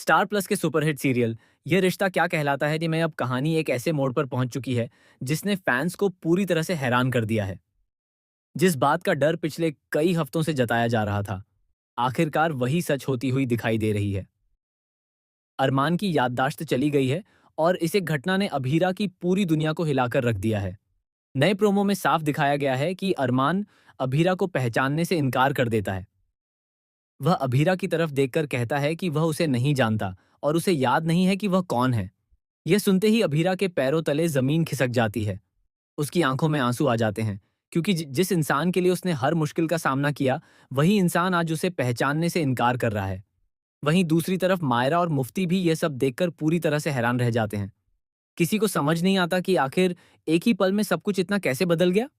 Star plus के superhit serial ये रिश्ता क्या कहलाता है में अब कहानी एक ऐसे मोड़ पर पहुंच चुकी है जिसने फैंस को पूरी तरह से हैरान कर दिया है। जिस बात का डर पिछले कई हफ्तों से जताया जा रहा था, आखिरकार वही सच होती हुई दिखाई दे रही है। अरमान की याददाश्त चली गई है और इस एक घटना ने अभीरा की पूरी दुनिया को हिलाकर रख दिया है। नए प्रोमो में साफ दिखाया गया है कि अरमान अभीरा को पहचानने से इनकार कर देता है। वह अभीरा की तरफ देखकर कहता है कि वह उसे नहीं जानता और उसे याद नहीं है कि वह कौन है। यह सुनते ही अभीरा के पैरों तले जमीन खिसक जाती है। उसकी आंखों में आंसू आ जाते हैं, क्योंकि जिस इंसान के लिए उसने हर मुश्किल का सामना किया, वही इंसान आज उसे पहचानने से इनकार कर रहा है। वहीं दूसरी तरफ मायरा और मुफ्ती भी यह सब देखकर पूरी तरह से हैरान रह जाते हैं। किसी को समझ नहीं आता कि आखिर एक ही पल में सब कुछ इतना कैसे बदल गया।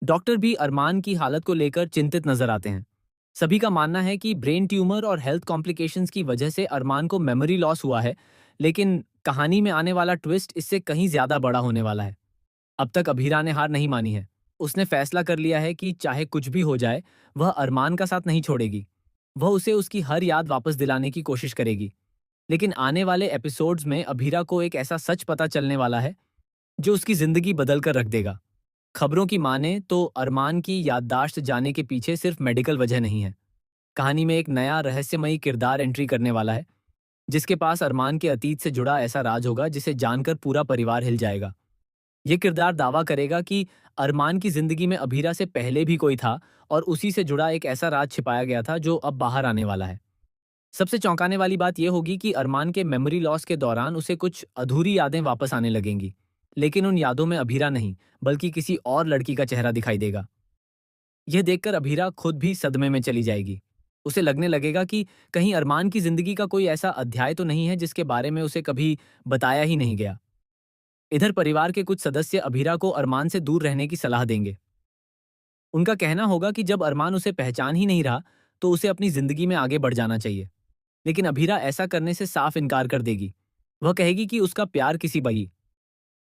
डॉक्टर भी अरमान की हालत को लेकर चिंतित नजर आते हैं। सभी का मानना है कि ब्रेन ट्यूमर और हेल्थ कॉम्प्लिकेशंस की वजह से अरमान को मेमोरी लॉस हुआ है, लेकिन कहानी में आने वाला ट्विस्ट इससे कहीं ज्यादा बड़ा होने वाला है। अब तक अभीरा ने हार नहीं मानी है। उसने फैसला कर लिया है कि चाहे कुछ भी हो जाए, वह अरमान का साथ नहीं छोड़ेगी। वह उसे उसकी हर याद वापस दिलाने की कोशिश करेगी। लेकिन आने वाले एपिसोड्स में अभीरा को एक ऐसा सच पता चलने वाला है जो उसकी जिंदगी बदल कर रख देगा। खबरों की माने तो अरमान की याददाश्त जाने के पीछे सिर्फ मेडिकल वजह नहीं है। कहानी में एक नया रहस्यमयी किरदार एंट्री करने वाला है, जिसके पास अरमान के अतीत से जुड़ा ऐसा राज होगा जिसे जानकर पूरा परिवार हिल जाएगा। ये किरदार दावा करेगा कि अरमान की जिंदगी में अभीरा से पहले भी कोई था और उसी से जुड़ा एक ऐसा राज छिपाया गया था जो अब बाहर आने वाला है। सबसे चौंकाने वाली बात यह होगी कि अरमान के मेमोरी लॉस के दौरान उसे कुछ अधूरी यादें वापस आने लगेंगी, लेकिन उन यादों में अभीरा नहीं, बल्कि किसी और लड़की का चेहरा दिखाई देगा। यह देखकर अभीरा खुद भी सदमे में चली जाएगी। उसे लगने लगेगा कि कहीं अरमान की जिंदगी का कोई ऐसा अध्याय तो नहीं है जिसके बारे में उसे कभी बताया ही नहीं गया। इधर परिवार के कुछ सदस्य अभीरा को अरमान से दूर रहने की सलाह देंगे। उनका कहना होगा कि जब अरमान उसे पहचान ही नहीं रहा, तो उसे अपनी जिंदगी में आगे बढ़ जाना चाहिए। लेकिन अभीरा ऐसा करने से साफ इनकार कर देगी। वह कहेगी कि उसका प्यार किसी बही